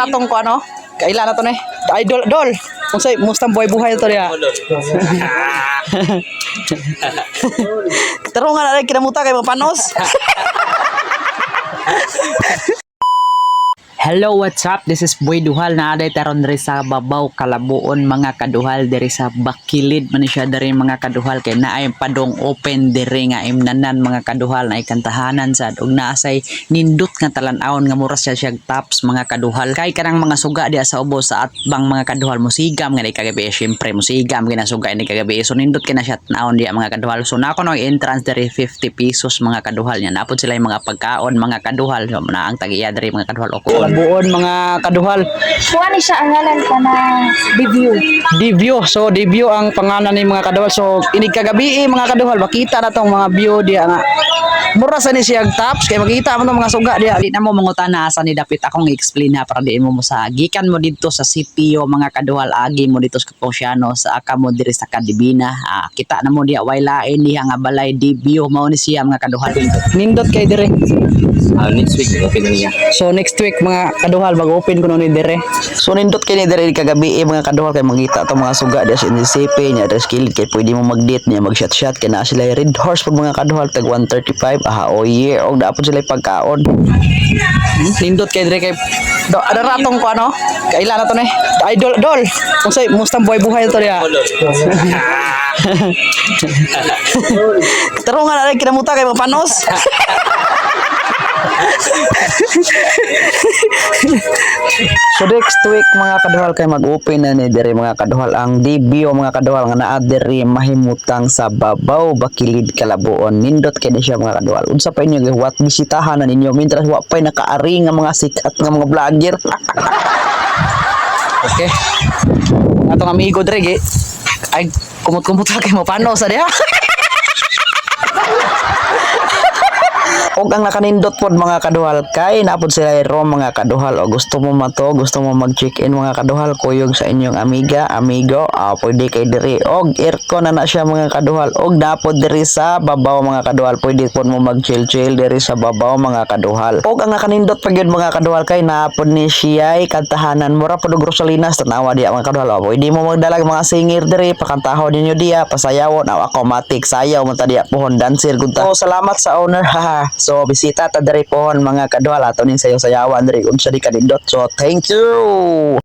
Adaratong ko ano? Kailan na to ne? Idol, dol. Unsay mustang buhay-buhay to diha. Tarungan na rin kinamuta kay mapanos. Hello, what's up? This is Boy Duhal na aday taron diri sa Babaw Kalabuon mga kaduhal diri sa Bakilid man siya diri mga kaduhal kay naay padong open diri nga imnanan mga kaduhal na ikantahanan sad ug naasay nindot nga talan-awon nga mura siya tops mga kaduhal kay kanang mga suga diha sa ubos sa atbang mga kaduhal musigam nga ni kagabi syempre musigam gina suga ni kagabi so nindot kina siya naon diha mga kaduhal so nako no entrance diri 50 pesos mga kaduhal nya napod sila yung mga pagkaon mga kaduhal so na ang tagiya diri mga kaduhal o Buon mga kaduhal. Kuha ni siya ang ngalan ka na debut. Debut. So debut ang pangalan ni mga kaduhal. So inig kagabi mga kaduhal makita na tong mga view diya nga. Mura sa ni siya tops kay makita mo tong mga suga diya. Di na mo mangutana asa ni dapit akong i-explain ha para di mo sa gikan mo dito sa CPO mga kaduhal agi mo dito sa Kaposiano sa aka mo diri sa Kadibina. Kita na mo diya way lain diha nga balay debut mao ni siya mga kaduhal. Nindot kay dire. Next week open na niya. So next week mga kaduhal mag-open ko ni dire. So nindot kay ni dire kagabi mga kaduhal kay makita to mga suga diya sa NCP nya sa skill kay pwede mo mag-date niya mag-shot kay na sila red horse pag mga kaduhal tag 135 o year og dapat sila pagkaon. Nindot kay dire kay ada ratong ko ano? Kailan na to ne? Idol dol. Unsay mustang buhay-buhay to diha. Tarungan na rin kinamuta kay mapanos. So next week mga kaduhal kay mag-open na ni diri mga kaduhal ang debut mga kaduhal nga naa diri mahimutang sa Babaw Bakilid Kalabuon nindot kay siya mga kaduhal unsa pa inyo gihuwat bisitahan na ninyo mintras wa pay nakaari nga mga sikat nga mga vlogger. Okay atong amigo diri ay kumot-kumot kay mo paano sa diha. Og ang nakanindot pod mga kaduhal kay napod sila rom mga kaduhal o gusto mo mato gusto mo mag-check-in mga kaduhal kuyog sa inyong amigo pwede kay diri og aircon na siya mga kaduhal og napod diri sa Babaw mga kaduhal pwede pod mo mag-chill diri sa Babaw mga kaduhal og ang nakanindot pa gyud mga kaduhal kay napod ni siya kantahanan mura pod og Rosalinas tanawa diya mga kaduhal pwede mo magdalag mga singer diri pakantahon ninyo diya pasayawon ako matik sayaw man ta diya pohon dancer gud ta. So salamat sa owner haha. So bisita ta diri pohon mga kaduhal ato ning sayaw-sayawan diri unsa di kanindot. So thank you.